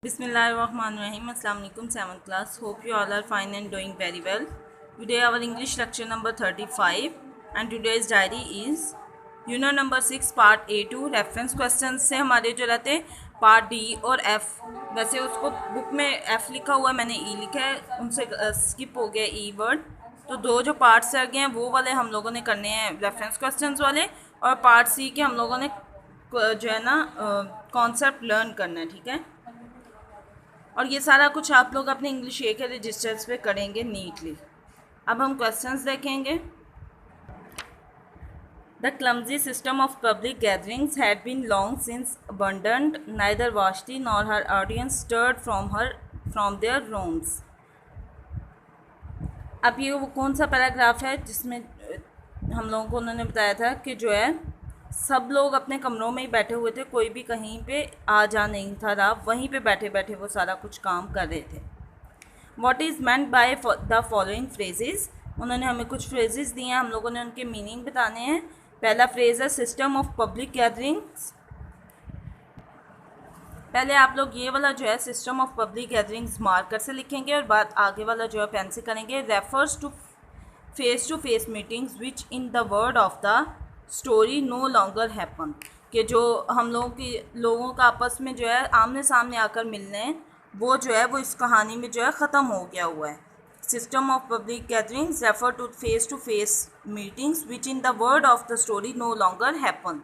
Bismillahirrahmanirrahim. Assalamu alaikum, 7th class. Hope you all are fine and doing very well. Today our English lecture number 35 and today's diary is unit number 6 part A2 reference question से हमारे जो रहते हैं part D और F. वैसे उसको book में F लिखा हुआ है, मैंने ई लिखा है, उनसे स्किप हो गया ई वर्ड। तो दो जो पार्ट्स रह गए हैं वो वाले हम लोगों ने करने हैं रेफरेंस क्वेश्चंस वाले, और पार्ट सी के हम लोगों ने जो है ना कॉन्सेप्ट लर्न करना है, ठीक है। और ये सारा कुछ आप लोग अपने इंग्लिश ए के रजिस्टर्स पे करेंगे नीटली। अब हम क्वेश्चंस देखेंगे। The clumsy system of public gatherings had been long since abandoned, neither Vashti nor her audience stirred from their rooms। अब ये वो कौन सा पैराग्राफ है जिसमें हम लोगों को उन्होंने बताया था कि जो है सब लोग अपने कमरों में ही बैठे हुए थे, कोई भी कहीं पे आ जा नहीं था रहा, वहीं पे बैठे बैठे वो सारा कुछ काम कर रहे थे। What is meant by the following phrases, उन्होंने हमें कुछ फ्रेजेस दिए हैं, हम लोगों ने उनके मीनिंग बताने हैं। पहला फ्रेज है सिस्टम ऑफ पब्लिक गैदरिंग्स। पहले आप लोग ये वाला जो है system of public gatherings marker से लिखेंगे और बात आगे वाला जो है पेन से करेंगे। Refers to face meetings which in the word of the story no longer happen, कि जो हम लोगों का आपस में जो है आमने सामने आकर मिलने, वो जो है वो इस कहानी में जो है ख़त्म हो गया हुआ है। System of public gatherings refer to face meetings which in the word of the story no longer happen.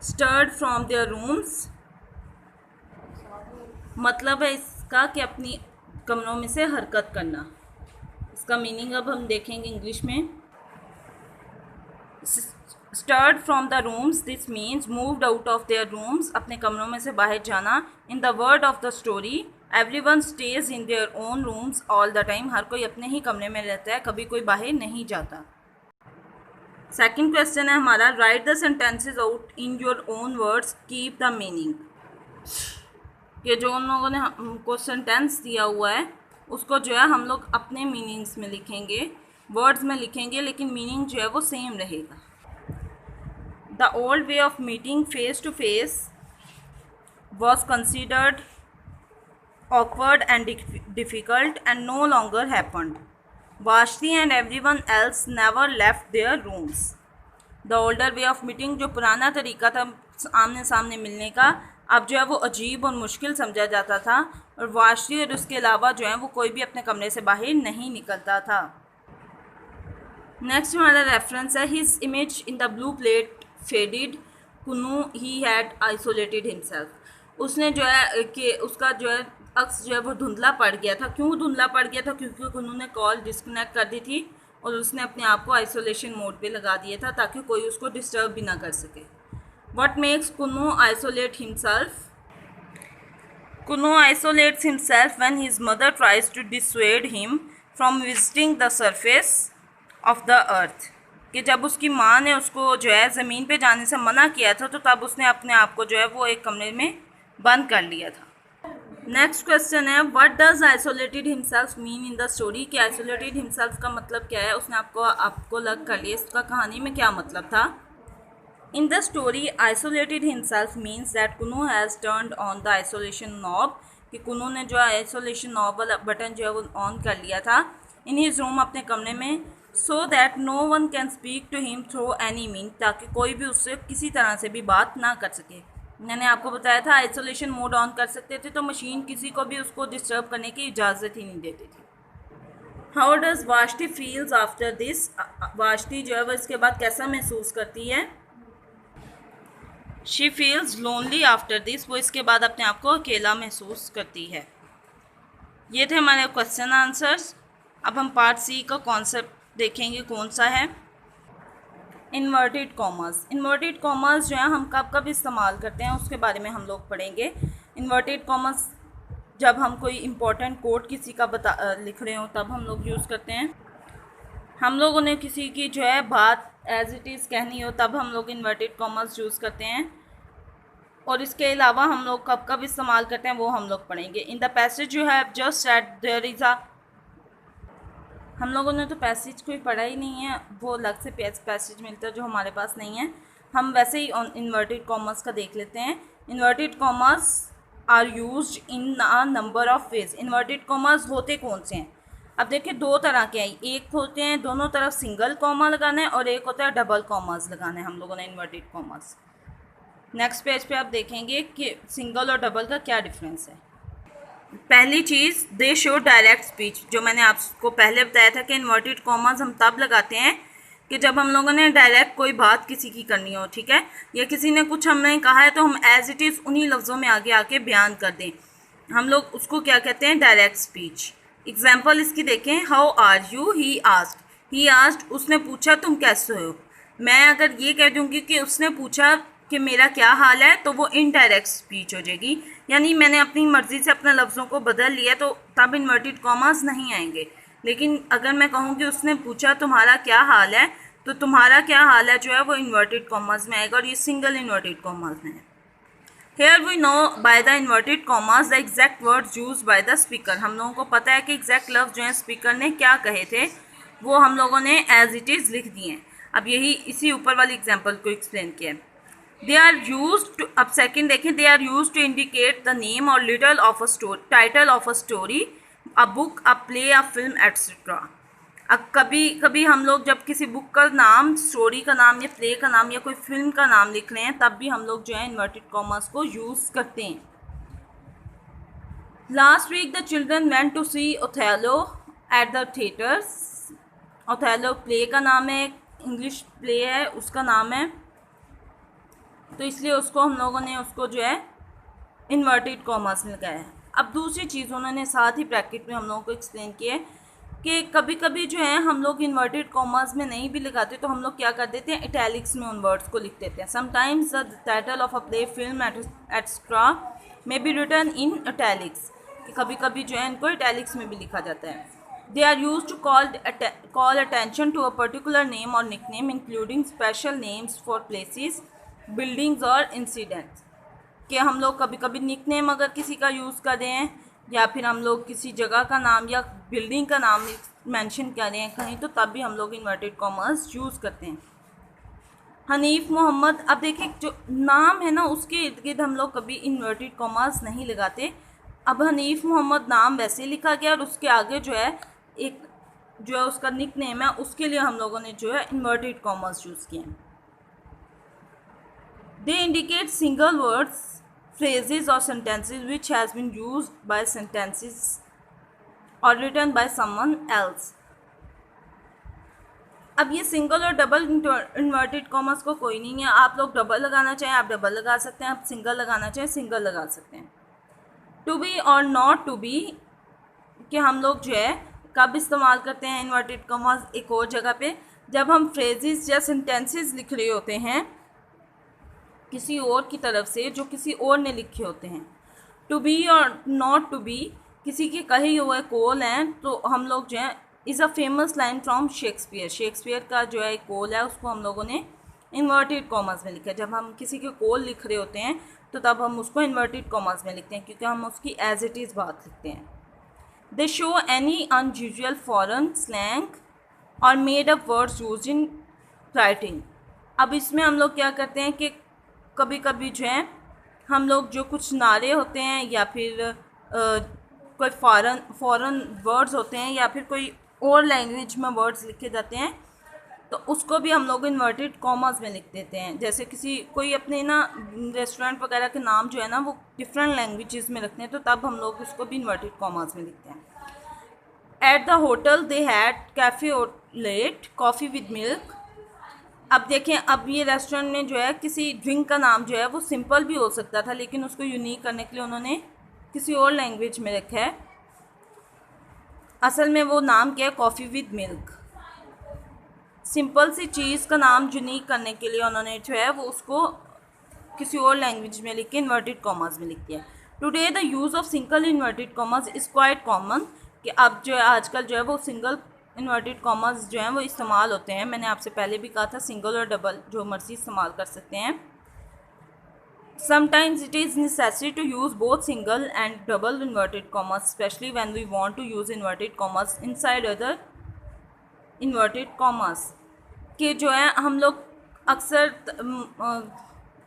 Stirred from their rooms, मतलब है इसका कि अपनी कमरों में से हरकत करना। इसका मीनिंग अब हम देखेंगे इंग्लिश में। Stirred from the rooms, this means moved out of their rooms, अपने कमरों में से बाहर जाना। In the word of the story everyone stays in their own rooms all the time, हर कोई अपने ही कमरे में रहता है, कभी कोई बाहर नहीं जाता। सेकंड क्वेश्चन है हमारा, right the sentences out in your own words, keep the meaning, कि जो उन लोगों ने हमको सेंटेंस दिया हुआ है उसको जो है हम लोग अपने मीनिंग्स में लिखेंगे, वर्ड्स में लिखेंगे, लेकिन मीनिंग जो है वो सेम रहेगा। The old way of meeting face to face was considered awkward and difficult and no longer happened. Vashti and everyone else never left their rooms. The older way of meeting, जो पुराना तरीका था आमने सामने मिलने का, अब जो है वो अजीब और मुश्किल समझा जाता था, और वाशी और उसके अलावा जो है वो कोई भी अपने कमरे से बाहर नहीं निकलता था। नेक्स्ट हमारा रेफरेंस है, his image in the blue plate faded, कुनू ही हैड आइसोलेटेड हिमसेल्फ। उसने जो है कि उसका जो है अक्स जो है वो धुंधला पड़ गया था। क्यों धुंधला पड़ गया था? क्योंकि उन्होंने कॉल डिस्कनेक्ट कर दी थी और उसने अपने आप को आइसोलेशन मोड पे लगा दिया था ताकि कोई उसको डिस्टर्ब भी ना कर सके। What makes Kuno isolate himself, Kuno isolates himself when his mother tries to dissuade him from visiting the surface of the earth, कि जब उसकी माँ ने उसको जो है ज़मीन पे जाने से मना किया था तो तब उसने अपने आप को जो है वो एक कमरे में बंद कर लिया था। नेक्स्ट क्वेश्चन है, what does isolated himself mean in the story, कि आइसोलेटेड हिमसेल्फ का मतलब क्या है, उसने आपको अलग कर लिया, इसका कहानी में क्या मतलब था। In the story isolated himself means that Kuno has turned on the isolation knob, कि कुनू ने जो आइसोलेशन नॉब वाला बटन जो है वो ऑन कर लिया था इन हिज रूम, अपने कमरे में, so that no one can speak to him through any mean, ताकि कोई भी उससे किसी तरह से भी बात ना कर सके। मैंने आपको बताया था आइसोलेशन मोड ऑन कर सकते थे तो मशीन किसी को भी उसको डिस्टर्ब करने की इजाज़त ही नहीं देती थी। How does Vashti feels after this, Vashti जो है वो इसके बाद कैसा महसूस करती है। She feels lonely after this, वो इसके बाद अपने आप को अकेला महसूस करती है। ये थे हमारे क्वेश्चन आंसर्स। अब हम पार्ट सी का कॉन्सेप्ट देखेंगे कौन सा है। इन्वर्टेड कॉमर्स, इन्वर्टेड कॉमर्स जो है हम कब कब इस्तेमाल करते हैं उसके बारे में हम लोग पढ़ेंगे। इन्वर्टेड कॉमर्स जब हम कोई इम्पोर्टेंट कोड किसी का लिख रहे हो तब हम लोग यूज़ करते हैं। हम लोगों ने किसी की जो है बात एज इट इज़ कहनी हो तब हम लोग इन्वर्टेड कॉमर्स यूज़ करते हैं। और इसके अलावा हम लोग कब कब इस्तेमाल करते हैं वो हम लोग पढ़ेंगे। In the passage you have just said there is a, हम लोगों ने तो पैसेज कोई पढ़ा ही नहीं है, वो अलग से पैसेज मिलता है जो हमारे पास नहीं है। हम वैसे ही इन्वर्टेड कॉमर्स का देख लेते हैं। Inverted commas are use in a number of ways. Inverted commas होते कौन से हैं? अब देखिए दो तरह के हैं, एक होते हैं दोनों तरफ सिंगल कॉमा लगाना है और एक होता है डबल कॉमास लगाना है हम लोगों ने इन्वर्टेड कॉमास। नेक्स्ट पेज पे आप देखेंगे कि सिंगल और डबल का क्या डिफरेंस है। पहली चीज़, दे शो डायरेक्ट स्पीच। जो मैंने आपको पहले बताया था कि इन्वर्टेड कॉमास हम तब लगाते हैं कि जब हम लोगों ने डायरेक्ट कोई बात किसी की करनी हो, ठीक है, या किसी ने कुछ हमने कहा है तो हम एज इट इज़ उन्हीं लफ्ज़ों में आगे आके बयान कर दें, हम लोग उसको क्या कहते हैं, डायरेक्ट स्पीच। एग्जाम्पल इसकी देखें, how are you, he asked, उसने पूछा तुम कैसे हो। मैं अगर ये कह दूँगी कि उसने पूछा कि मेरा क्या हाल है, तो वो इनडायरेक्ट स्पीच हो जाएगी, यानी मैंने अपनी मर्ज़ी से अपने लफ्ज़ों को बदल लिया, तो तब इन्वर्टेड कॉमास नहीं आएंगे। लेकिन अगर मैं कहूँ कि उसने पूछा तुम्हारा क्या हाल है, तो तुम्हारा क्या हाल है जो है वो इन्वर्टेड कॉमास में आएगा और ये सिंगल इन्वर्टेड कॉमास में है। Here we know by the inverted commas the exact words use by the speaker. हम लोगों को पता है कि एग्जैक्ट लफ्ज़ जो है स्पीकर ने क्या कहे थे, वो हम लोगों ने एज इट इज़ लिख दिए हैं। अब यही इसी ऊपर वाली एग्जाम्पल को एक्सप्लेन किया है। दे आर यूज टू, अब सेकेंड देखें, they are used to indicate the name और little of a story, title of a story, a book, a play, a film etcetera. अब कभी कभी हम लोग जब किसी बुक का नाम, स्टोरी का नाम या प्ले का नाम या कोई फिल्म का नाम लिख रहे हैं, तब भी हम लोग जो है इन्वर्टेड कॉमास को यूज़ करते हैं। Last week the children went to see Othello at the theatres. Othello play का नाम है, इंग्लिश प्ले है, उसका नाम है, तो इसलिए उसको हम लोगों ने उसको जो है इन्वर्टेड कॉमास में लगाया है। अब दूसरी चीज़ उन्होंने साथ ही ब्रैकेट में हम लोगों को एक्सप्लेन किया है कि कभी कभी जो है हम लोग इन्वर्टेड कॉमास में नहीं भी लगाते, तो हम लोग क्या कर देते हैं, इटैलिक्स में उन वर्ड्स को लिख देते हैं। Sometimes the title of a play, film etcetera may be written in italics, कभी कभी जो है इनको इटैलिक्स में भी लिखा जाता है। They are used to call attention to a particular name और nickname, including special names for places, buildings और इंसिडेंट्स। कि हम लोग कभी कभी निकनेम अगर किसी का यूज़ कर रहे हैं या फिर हम लोग किसी जगह का नाम या बिल्डिंग का नाम मेंशन कर रहे हैं कहीं, तो तब भी हम लोग इन्वर्टेड कॉमास यूज़ करते हैं। हनीफ मोहम्मद, अब देखिए जो नाम है ना उसके इर्द गिर्द हम लोग कभी इन्वर्टेड कॉमास नहीं लगाते। अब हनीफ मोहम्मद नाम वैसे लिखा गया और उसके आगे जो है एक जो है उसका निकनेम है, उसके लिए हम लोगों ने जो है इन्वर्टेड कॉमास यूज़ किए हैं। They indicate single words, phrases or sentences which has been used by sentences or written by someone else. अब ये सिंगल और डबल इन्वर्टेड कॉमास को कोई नहीं है, आप लोग डबल लगाना चाहें आप डबल लगा सकते हैं, आप सिंगल लगाना चाहें सिंगल लगा सकते हैं। टू बी और नॉट टू बी कि हम लोग जो है कब इस्तेमाल करते हैं इन्वर्टेड कॉमास, एक और जगह पे जब हम फ्रेजेस या सेंटेंसेस लिख रहे होते हैं किसी और की तरफ से जो किसी और ने लिखे होते हैं। टू बी और नॉट टू बी किसी के कहे हुए कॉल हैं, तो हम लोग जो है is a famous line from Shakespeare. Shakespeare का जो है एक कॉल है उसको हम लोगों ने इन्वर्टेड कॉमास में लिखा है। जब हम किसी के कॉल लिख रहे होते हैं तो तब हम उसको इन्वर्टेड कॉमास में लिखते हैं क्योंकि हम उसकी एज इट इज़ बात लिखते हैं। They show any unusual foreign slang और made up words used in writing. अब इसमें हम लोग क्या करते हैं कि कभी कभी जो है हम लोग जो कुछ नारे होते हैं या फिर कोई फॉरेन वर्ड्स होते हैं या फिर कोई और लैंग्वेज में वर्ड्स लिखे जाते हैं, तो उसको भी हम लोग इन्वर्टेड कॉमास में लिख देते हैं। जैसे कोई अपने ना रेस्टोरेंट वगैरह के नाम जो है ना वो डिफरेंट लैंग्वेजेस में रखते हैं, तो तब हम लोग उसको भी इन्वर्टेड कॉमास में लिखते हैं। At the hotel they had cafe lait coffee with milk. अब देखें, अब ये रेस्टोरेंट में जो है किसी ड्रिंक का नाम जो है वो सिंपल भी हो सकता था, लेकिन उसको यूनिक करने के लिए उन्होंने किसी और लैंग्वेज में रखा है। असल में वो नाम क्या है, कॉफ़ी विद मिल्क। सिंपल सी चीज़ का नाम यूनिक करने के लिए उन्होंने जो है वो उसको किसी और लैंग्वेज में लिख के इन्वर्टेड कॉमास में लिख दिया। Today the use of single inverted commas is quite common, कि अब जो है आजकल जो है वो सिंगल इन्वर्टेड कॉमास जो हैं वो इस्तेमाल होते हैं। मैंने आपसे पहले भी कहा था सिंगल और डबल जो मर्जी इस्तेमाल कर सकते हैं। Sometimes it is necessary to use both single and double inverted commas, especially when we want to use inverted commas inside other inverted commas, कि जो है हम लोग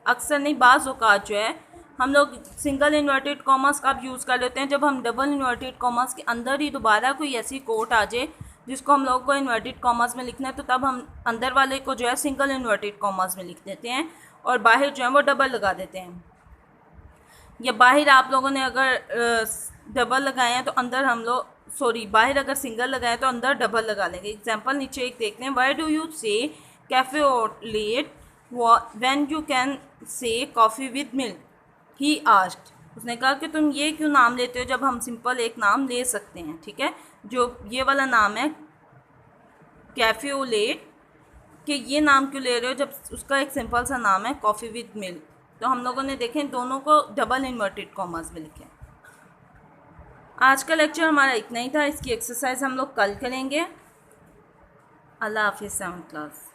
अक्सर नहीं बाज़ औक़ात जो है हम लोग सिंगल इन्वर्टेड कॉमास कब यूज़ कर लेते हैं, जब हम डबल इन्वर्टेड कॉमास के अंदर ही दोबारा कोई ऐसी कोट आ जाए जिसको हम लोग को इन्वर्टेड कॉमास में लिखना है, तो तब हम अंदर वाले को जो है सिंगल इन्वर्टेड कॉमास में लिख देते हैं और बाहर जो है वो डबल लगा देते हैं। या बाहर आप लोगों ने अगर डबल लगाए हैं तो अंदर हम लोग बाहर अगर सिंगल लगाए तो अंदर डबल लगा लेंगे। एग्जाम्पल नीचे एक देखते हैं, why do you say cafe au lait when you can say coffee with milk, he asked. उसने कहा कि तुम ये क्यों नाम लेते हो जब हम सिंपल एक नाम ले सकते हैं। ठीक है, जो ये वाला नाम है कैफ़े और लेट, कि ये नाम क्यों ले रहे हो जब उसका एक सिंपल सा नाम है कॉफ़ी विद मिल्क। तो हम लोगों ने देखें दोनों को डबल इन्वर्टेड कॉमास में लिखे। आज का लेक्चर हमारा इतना ही था, इसकी एक्सरसाइज हम लोग कल करेंगे। अल्लाह हाफिज़ 7th क्लास।